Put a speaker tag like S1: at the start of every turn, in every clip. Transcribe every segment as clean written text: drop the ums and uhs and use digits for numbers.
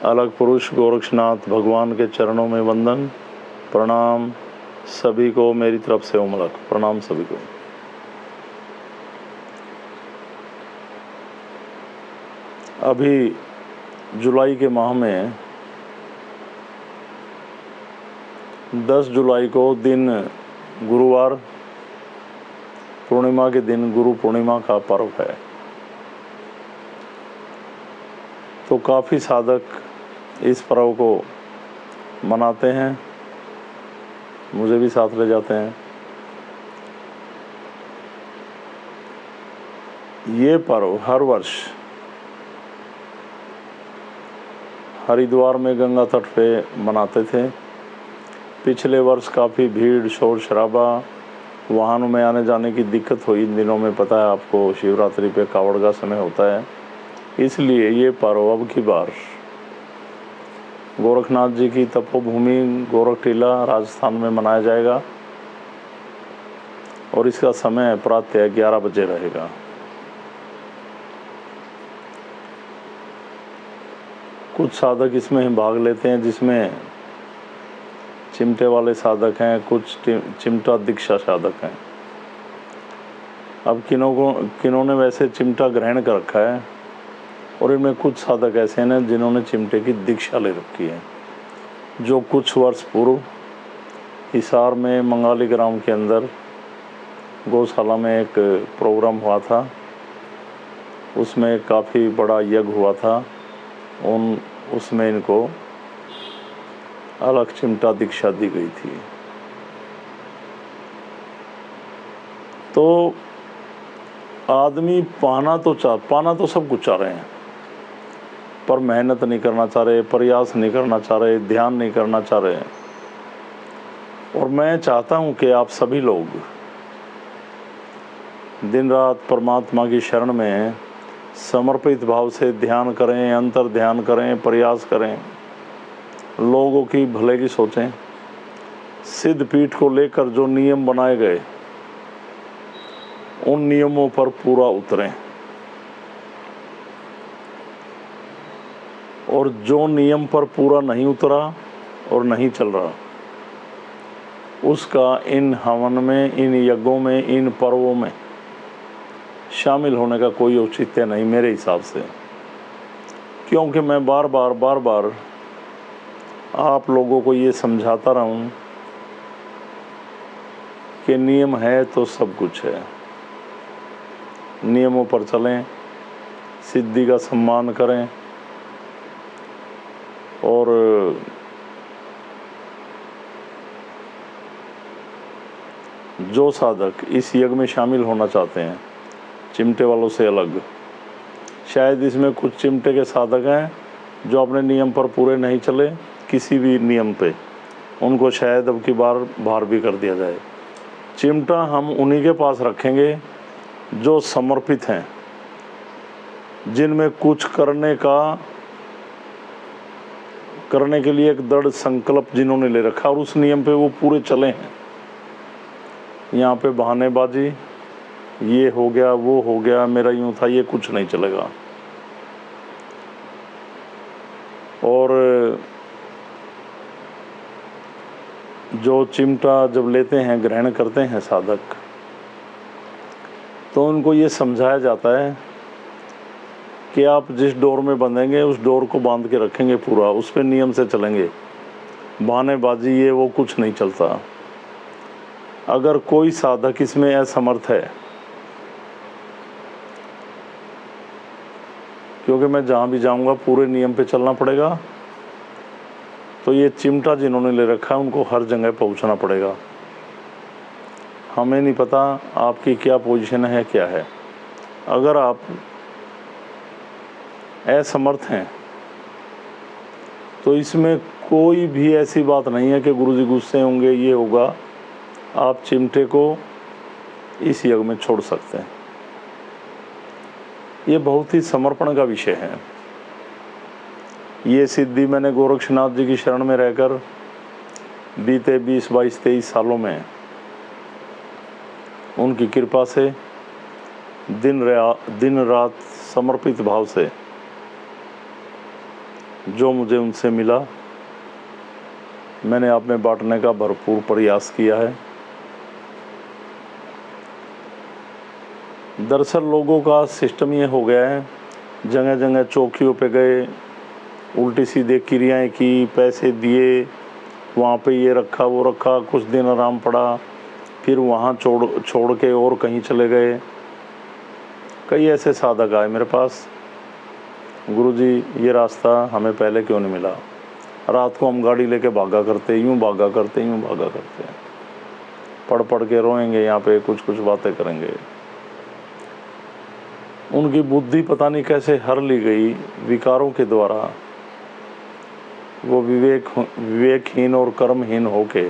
S1: अलग पुरुष गोरक्षनाथ भगवान के चरणों में वंदन, प्रणाम सभी को मेरी तरफ से ओम अलग, प्रणाम सभी को। अभी जुलाई के माह में 10 जुलाई को दिन गुरुवार पूर्णिमा के दिन गुरु पूर्णिमा का पर्व है। तो काफ़ी साधक इस पर्व को मनाते हैं, मुझे भी साथ ले जाते हैं। ये पर्व हर वर्ष हरिद्वार में गंगा तट पे मनाते थे। पिछले वर्ष काफ़ी भीड़, शोर शराबा, वाहनों में आने जाने की दिक्कत हुई। इन दिनों में पता है आपको, शिवरात्रि पे कावड़ का समय होता है, इसलिए ये पर्व अब की बार गोरखनाथ जी की तपोभूमि गोरखटीला राजस्थान में मनाया जाएगा और इसका समय प्रातः 11 बजे रहेगा। कुछ साधक इसमें भाग लेते हैं, जिसमें चिमटे वाले साधक हैं, कुछ चिमटा दीक्षा साधक हैं। अब किन्हों ने वैसे चिमटा ग्रहण कर रखा है और इनमें कुछ साधक ऐसे हैं जिन्होंने चिमटे की दीक्षा ले रखी है। जो कुछ वर्ष पूर्व हिसार में मंगाली ग्राम के अंदर गौशाला में एक प्रोग्राम हुआ था, उसमें काफ़ी बड़ा यज्ञ हुआ था। उसमें इनको अलग चिमटा दीक्षा दी गई थी। तो आदमी पाना तो सब कुछ चाह रहे हैं, पर मेहनत नहीं करना चाह रहे, प्रयास नहीं करना चाह रहे, ध्यान नहीं करना चाह रहे। और मैं चाहता हूं कि आप सभी लोग दिन रात परमात्मा की शरण में समर्पित भाव से ध्यान करें, अंतर ध्यान करें, प्रयास करें, लोगों की भले की सोचें। सिद्ध पीठ को लेकर जो नियम बनाए गए, उन नियमों पर पूरा उतरें और जो नियम पर पूरा नहीं उतरा और नहीं चल रहा, उसका इन हवन में, इन यज्ञों में, इन पर्वों में शामिल होने का कोई औचित्य नहीं मेरे हिसाब से। क्योंकि मैं बार बार आप लोगों को ये समझाता रहा हूँ कि नियम है तो सब कुछ है। नियमों पर चलें, सिद्धि का सम्मान करें और जो साधक इस यज्ञ में शामिल होना चाहते हैं, चिमटे वालों से अलग, शायद इसमें कुछ चिमटे के साधक हैं जो अपने नियम पर पूरे नहीं चले, किसी भी नियम पे, उनको शायद अब की बार बाहर भी कर दिया जाए। चिमटा हम उन्हीं के पास रखेंगे जो समर्पित हैं, जिनमें कुछ करने के लिए एक दृढ़ संकल्प जिन्होंने ले रखा और उस नियम पे वो पूरे चले हैं। यहाँ पे बहानेबाजी, ये हो गया, वो हो गया, मेरा यूँ था, ये कुछ नहीं चलेगा। और जो चिमटा जब लेते हैं, ग्रहण करते हैं साधक, तो उनको ये समझाया जाता है कि आप जिस डोर में बंधेंगे उस डोर को बांध के रखेंगे पूरा, उस पे नियम से चलेंगे। बहानेबाजी ये वो कुछ नहीं चलता। अगर कोई साधक इसमें असमर्थ है, क्योंकि मैं जहाँ भी जाऊँगा पूरे नियम पे चलना पड़ेगा, तो ये चिमटा जिन्होंने ले रखा है उनको हर जगह पहुँचना पड़ेगा। हमें नहीं पता आपकी क्या पोजीशन है, क्या है। अगर आप असमर्थ हैं तो इसमें कोई भी ऐसी बात नहीं है कि गुरुजी गुस्से होंगे, ये होगा। आप चिमटे को इस यज्ञ में छोड़ सकते हैं। ये बहुत ही समर्पण का विषय है। ये सिद्धि मैंने गोरक्षनाथ जी की शरण में रहकर बीते 20, 22, 23 सालों में उनकी कृपा से दिन रात समर्पित भाव से जो मुझे उनसे मिला मैंने आप में बांटने का भरपूर प्रयास किया है। दरअसल लोगों का सिस्टम ये हो गया है, जगह जगह चौकियों पे गए, उल्टी सीधे क्रियाएं की, पैसे दिए, वहाँ पे ये रखा वो रखा, कुछ दिन आराम पड़ा, फिर वहाँ छोड़ के और कहीं चले गए। कई ऐसे साधक आए मेरे पास, गुरुजी ये रास्ता हमें पहले क्यों नहीं मिला, रात को हम गाड़ी लेके भागा करते, यूँ भागा करते, यूँ भागा करते, पढ़ के रोएंगे, यहाँ पे कुछ कुछ बातें करेंगे। उनकी बुद्धि पता नहीं कैसे हर ली गई विकारों के द्वारा। वो विवेकहीन और कर्महीन होके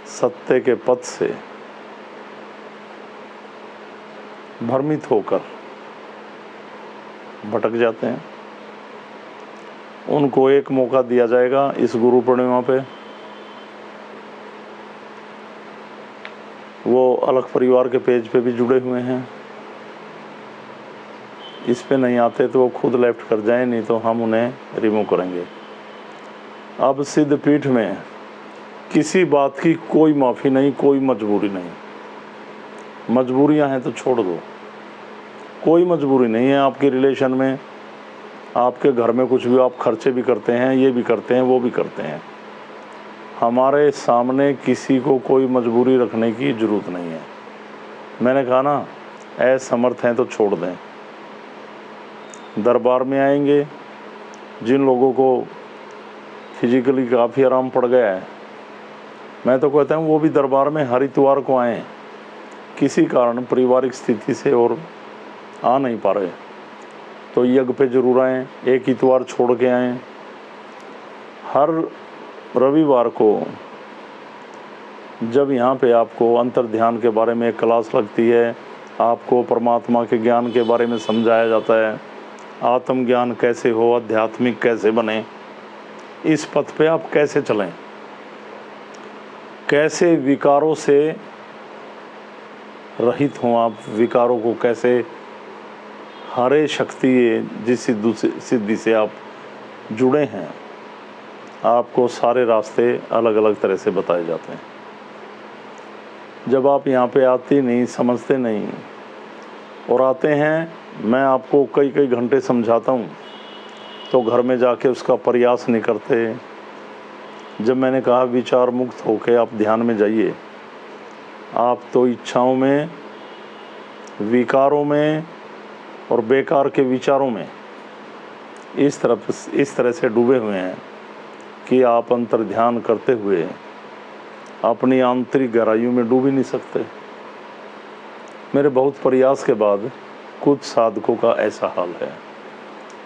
S1: सत्य के पथ से भ्रमित होकर भटक जाते हैं। उनको एक मौका दिया जाएगा इस गुरु पूर्णिमा पे। वो अलग परिवार के पेज पे भी जुड़े हुए हैं, इस पे नहीं आते तो वो खुद लेफ्ट कर जाएं, नहीं तो हम उन्हें रिमूव करेंगे। अब सिद्ध पीठ में किसी बात की कोई माफ़ी नहीं, कोई मजबूरी नहीं। मजबूरियां हैं तो छोड़ दो, कोई मजबूरी नहीं है। आपके रिलेशन में, आपके घर में कुछ भी आप खर्चे भी करते हैं, ये भी करते हैं, वो भी करते हैं। हमारे सामने किसी को कोई मजबूरी रखने की ज़रूरत नहीं है। मैंने कहा ना, असमर्थ हैं तो छोड़ दें। दरबार में आएंगे, जिन लोगों को फिजिकली काफ़ी आराम पड़ गया है, मैं तो कहता हूँ वो भी दरबार में हर इतवार को आएँ। किसी कारण पारिवारिक स्थिति से और आ नहीं पा रहे तो यज्ञ पे जरूर आएँ, एक इतवार छोड़ के आएँ। हर रविवार को जब यहाँ पे आपको अंतर ध्यान के बारे में एक क्लास लगती है, आपको परमात्मा के ज्ञान के बारे में समझाया जाता है, आत्मज्ञान कैसे हो, आध्यात्मिक कैसे बने, इस पथ पे आप कैसे चलें, कैसे विकारों से रहित हों, आप विकारों को कैसे हरे शक्ति जिस सिद्धि से आप जुड़े हैं, आपको सारे रास्ते अलग अलग तरह से बताए जाते हैं। जब आप यहाँ पे आते नहीं, समझते नहीं और आते हैं, मैं आपको कई कई घंटे समझाता हूँ तो घर में जाके उसका प्रयास नहीं करते। जब मैंने कहा विचार मुक्त होके आप ध्यान में जाइए, आप तो इच्छाओं में, विकारों में और बेकार के विचारों में इस तरह से डूबे हुए हैं कि आप अंतर ध्यान करते हुए अपनी आंतरिक गहराइयों में डूब ही नहीं सकते। मेरे बहुत प्रयास के बाद कुछ साधकों का ऐसा हाल है।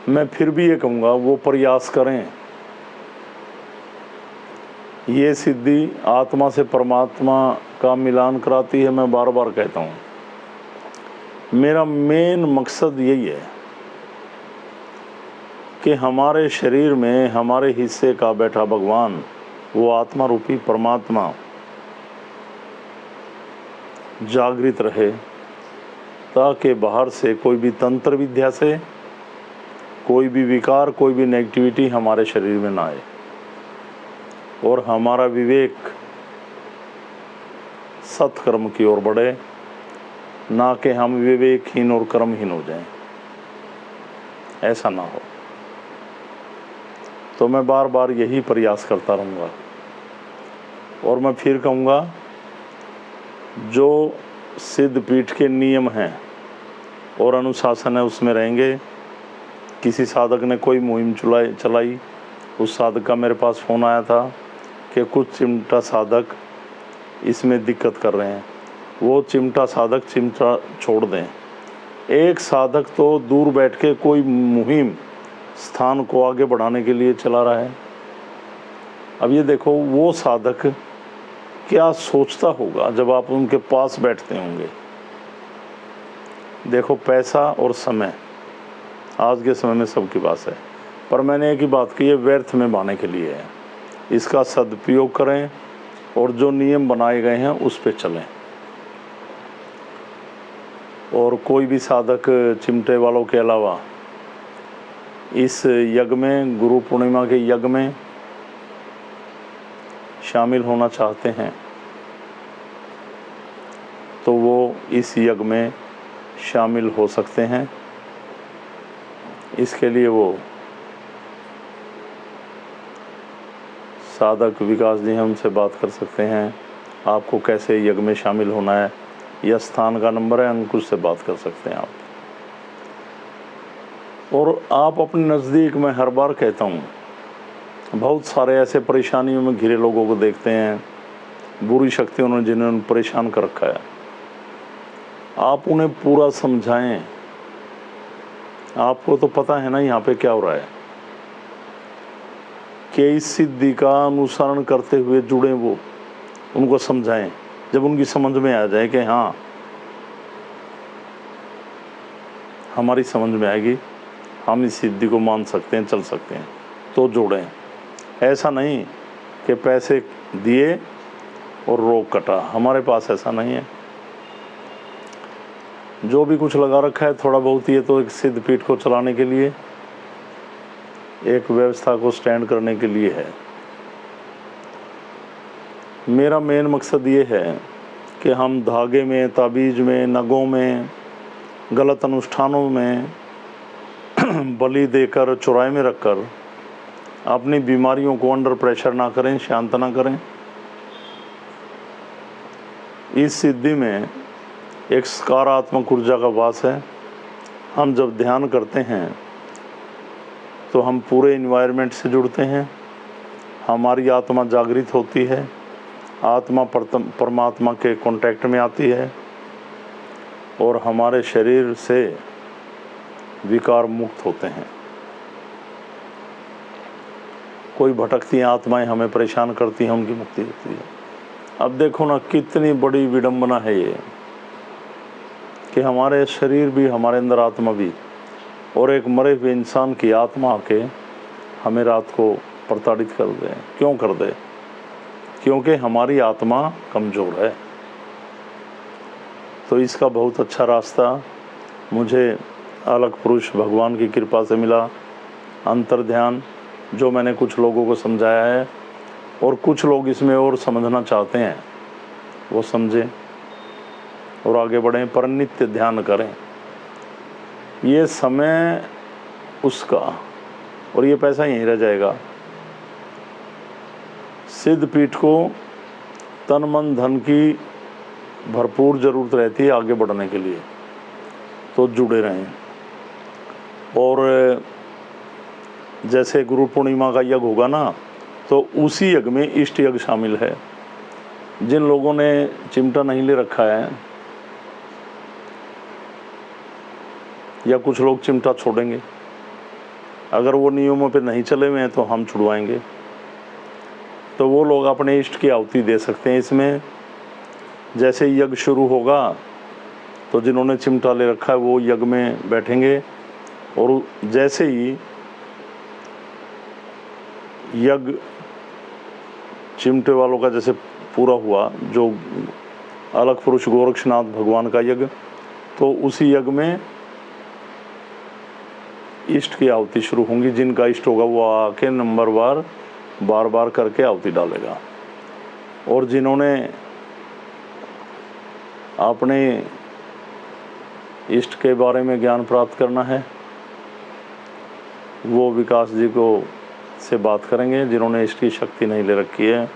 S1: मैं फिर भी ये कहूँगा वो प्रयास करें। ये सिद्धि आत्मा से परमात्मा का मिलान कराती है। मैं बार बार कहता हूँ, मेरा मेन मकसद यही है कि हमारे शरीर में हमारे हिस्से का बैठा भगवान, वो आत्मा रूपी परमात्मा जागृत रहे, ताकि बाहर से कोई भी तंत्र विद्या से कोई भी विकार, कोई भी नेगेटिविटी हमारे शरीर में ना आए और हमारा विवेक सत्कर्म की ओर बढ़े, ना कि हम विवेकहीन और कर्महीन हो जाएं। ऐसा ना हो। तो मैं बार बार यही प्रयास करता रहूँगा और मैं फिर कहूँगा, जो सिद्ध पीठ के नियम हैं और अनुशासन है उसमें रहेंगे। किसी साधक ने कोई मुहिम चलाई, उस साधक का मेरे पास फ़ोन आया था कि कुछ चिमटा साधक इसमें दिक्कत कर रहे हैं, वो चिमटा साधक चिमटा छोड़ दें। एक साधक तो दूर बैठ के कोई मुहिम स्थान को आगे बढ़ाने के लिए चला रहा है। अब ये देखो वो साधक क्या सोचता होगा जब आप उनके पास बैठते होंगे। देखो पैसा और समय आज के समय में सबके पास है, पर मैंने एक ही बात की है, व्यर्थ में बहाने के लिए है। इसका सदुपयोग करें और जो नियम बनाए गए हैं उस पे चलें। और कोई भी साधक चिमटे वालों के अलावा इस यज्ञ में, गुरु पूर्णिमा के यज्ञ में शामिल होना चाहते हैं तो वो इस यज्ञ में शामिल हो सकते हैं। इसके लिए वो साधक विकास जी हमसे बात कर सकते हैं, आपको कैसे यज्ञ में शामिल होना है, यह स्थान का नंबर है, अंकुश से बात कर सकते हैं आप। और आप अपने नज़दीक, मैं हर बार कहता हूँ, बहुत सारे ऐसे परेशानियों में घिरे लोगों को देखते हैं, बुरी शक्तियों ने जिन्होंने परेशान कर रखा है, आप उन्हें पूरा समझाएं। आपको तो पता है ना यहाँ पे क्या हो रहा है, कि इस सिद्धि का अनुसरण करते हुए जुड़े वो, उनको समझाएं। जब उनकी समझ में आ जाए कि हाँ हमारी समझ में आएगी, हम इस सिद्धि को मान सकते हैं, चल सकते हैं, तो जोड़ें। ऐसा नहीं कि पैसे दिए और रोग कटा, हमारे पास ऐसा नहीं है। जो भी कुछ लगा रखा है थोड़ा बहुत, ये तो एक सिद्ध पीठ को चलाने के लिए, एक व्यवस्था को स्टैंड करने के लिए है। मेरा मेन मकसद ये है कि हम धागे में, ताबीज में, नगों में, गलत अनुष्ठानों में बलि देकर, चौराहे में रखकर अपनी बीमारियों को अंडर प्रेशर ना करें, शांत ना करें। इस सिद्धि में एक सकारात्मक ऊर्जा का वास है। हम जब ध्यान करते हैं तो हम पूरे इन्वायरमेंट से जुड़ते हैं, हमारी आत्मा जागृत होती है, आत्मा परमात्मा के कांटेक्ट में आती है और हमारे शरीर से विकार मुक्त होते हैं। कोई भटकती आत्माएं हमें परेशान करती हैं, उनकी मुक्ति होती है। अब देखो ना, कितनी बड़ी विडंबना है ये, कि हमारे शरीर भी, हमारे अंदर आत्मा भी, और एक मरे हुए इंसान की आत्मा आके हमें रात को प्रताड़ित कर दे। क्यों कर दे? क्योंकि हमारी आत्मा कमज़ोर है। तो इसका बहुत अच्छा रास्ता मुझे अलग पुरुष भगवान की कृपा से मिला, अंतर ध्यान, जो मैंने कुछ लोगों को समझाया है, और कुछ लोग इसमें और समझना चाहते हैं वो समझें और आगे बढ़ें, पर नित्य ध्यान करें। ये समय उसका, और ये पैसा यहीं रह जाएगा। सिद्ध पीठ को तन मन धन की भरपूर ज़रूरत रहती है आगे बढ़ने के लिए, तो जुड़े रहें। और जैसे गुरु पूर्णिमा का यज्ञ होगा ना, तो उसी यज्ञ में इष्ट यज्ञ शामिल है। जिन लोगों ने चिमटा नहीं ले रखा है, या कुछ लोग चिमटा छोड़ेंगे, अगर वो नियमों पे नहीं चले हुए हैं तो हम छुड़वाएंगे, तो वो लोग अपने इष्ट की आहुति दे सकते हैं इसमें। जैसे यज्ञ शुरू होगा तो जिन्होंने चिमटा ले रखा है वो यज्ञ में बैठेंगे, और जैसे ही यज्ञ चिमटे वालों का जैसे पूरा हुआ, जो अलग पुरुष गोरक्षनाथ भगवान का यज्ञ, तो उसी यज्ञ में इष्ट की आहुति शुरू होंगी। जिनका इष्ट होगा वो आके नंबरवार बार बार करके आहुति डालेगा। और जिन्होंने अपने इष्ट के बारे में ज्ञान प्राप्त करना है वो विकास जी को से बात करेंगे। जिन्होंने इष्ट की शक्ति नहीं ले रखी है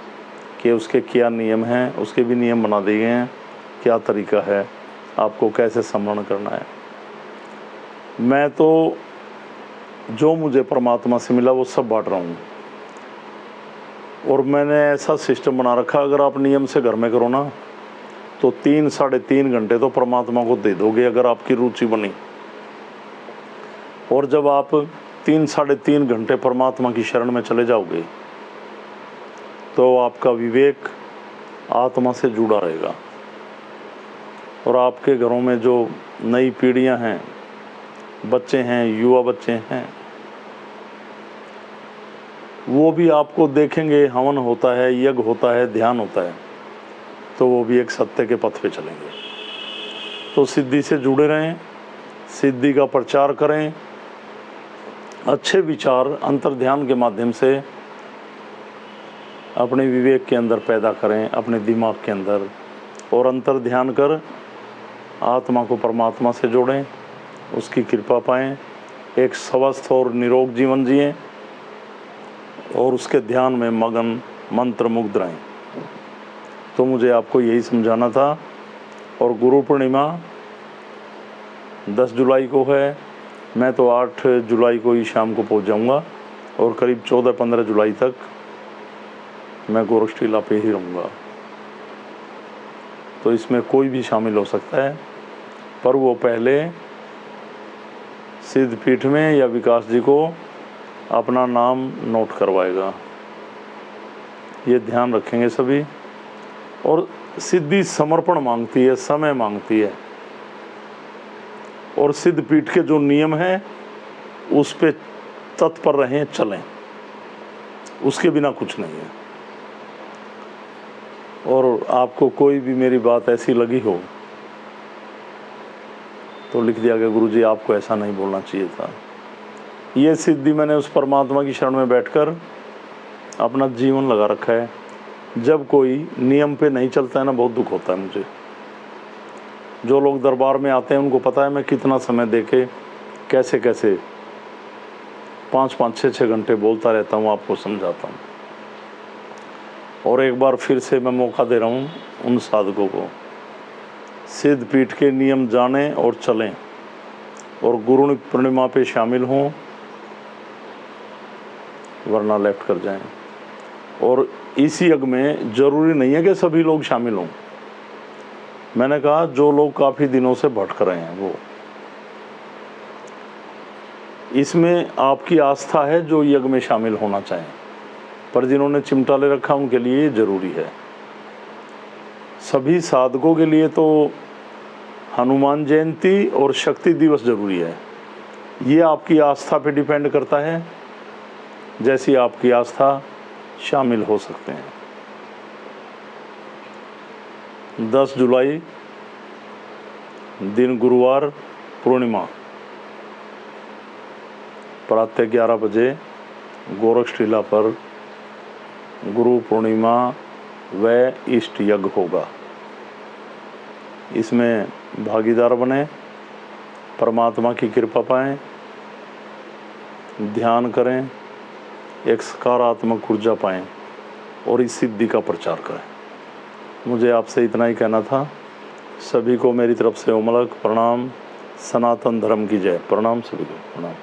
S1: कि उसके क्या नियम हैं, उसके भी नियम बना दिए हैं, क्या तरीका है, आपको कैसे स्मरण करना है। मैं तो जो मुझे परमात्मा से मिला वो सब बांट रहा हूँ, और मैंने ऐसा सिस्टम बना रखा, अगर आप नियम से घर में करो ना तो 3-3.5 घंटे तो परमात्मा को दे दोगे, अगर आपकी रुचि बनी। और जब आप 3-3.5 घंटे परमात्मा की शरण में चले जाओगे तो आपका विवेक आत्मा से जुड़ा रहेगा, और आपके घरों में जो नई पीढ़ियां हैं, बच्चे हैं, युवा बच्चे हैं, वो भी आपको देखेंगे, हवन होता है, यज्ञ होता है, ध्यान होता है, तो वो भी एक सत्य के पथ पे चलेंगे। तो सिद्धि से जुड़े रहें, सिद्धि का प्रचार करें, अच्छे विचार अंतर्ध्यान के माध्यम से अपने विवेक के अंदर पैदा करें, अपने दिमाग के अंदर, और अंतर्ध्यान कर आत्मा को परमात्मा से जोड़ें, उसकी कृपा पाएं, एक स्वस्थ और निरोग जीवन जिएं और उसके ध्यान में मगन मंत्र मुग्ध रहें। तो मुझे आपको यही समझाना था। और गुरु पूर्णिमा 10 जुलाई को है। मैं तो 8 जुलाई को ही शाम को पहुंच जाऊंगा और करीब 14-15 जुलाई तक मैं गोरखटीला पे ही रहूँगा। तो इसमें कोई भी शामिल हो सकता है, पर वो पहले सिद्धपीठ में या विकास जी को अपना नाम नोट करवाएगा। ये ध्यान रखेंगे सभी। और सिद्धि समर्पण मांगती है, समय मांगती है, और सिद्धपीठ के जो नियम हैं उस पे तत्पर रहें, चलें, उसके बिना कुछ नहीं है। और आपको कोई भी मेरी बात ऐसी लगी हो तो लिख दिया गया गुरुजी आपको ऐसा नहीं बोलना चाहिए था। ये सिद्धि मैंने उस परमात्मा की शरण में बैठकर अपना जीवन लगा रखा है। जब कोई नियम पे नहीं चलता है ना, बहुत दुख होता है मुझे। जो लोग दरबार में आते हैं उनको पता है मैं कितना समय देके कैसे कैसे 5-5, 6-6 घंटे बोलता रहता हूँ, आपको समझाता हूँ। और एक बार फिर से मैं मौका दे रहा हूँ उन साधकों को, सिद्धपीठ के नियम जानें और चलें, और गुरु पूर्णिमा पे शामिल हों, वरना लेफ्ट कर जाएं। और इसी यज्ञ में ज़रूरी नहीं है कि सभी लोग शामिल हों। मैंने कहा जो लोग काफ़ी दिनों से भटक रहे हैं वो, इसमें आपकी आस्था है जो यज्ञ में शामिल होना चाहें, पर जिन्होंने चिमटा ले रखा उनके लिए ज़रूरी है। सभी साधकों के लिए तो हनुमान जयंती और शक्ति दिवस ज़रूरी है। ये आपकी आस्था पे डिपेंड करता है, जैसी आपकी आस्था शामिल हो सकते हैं। 10 जुलाई दिन गुरुवार, पूर्णिमा, प्रातः 11 बजे गोरखटीला पर गुरु पूर्णिमा व इष्ट यज्ञ होगा। इसमें भागीदार बने, परमात्मा की कृपा पाएं, ध्यान करें, एक सकारात्मक ऊर्जा पाएं और इस सिद्धि का प्रचार करें। मुझे आपसे इतना ही कहना था। सभी को मेरी तरफ से ओमलक प्रणाम। सनातन धर्म की जय। प्रणाम सभी को, प्रणाम।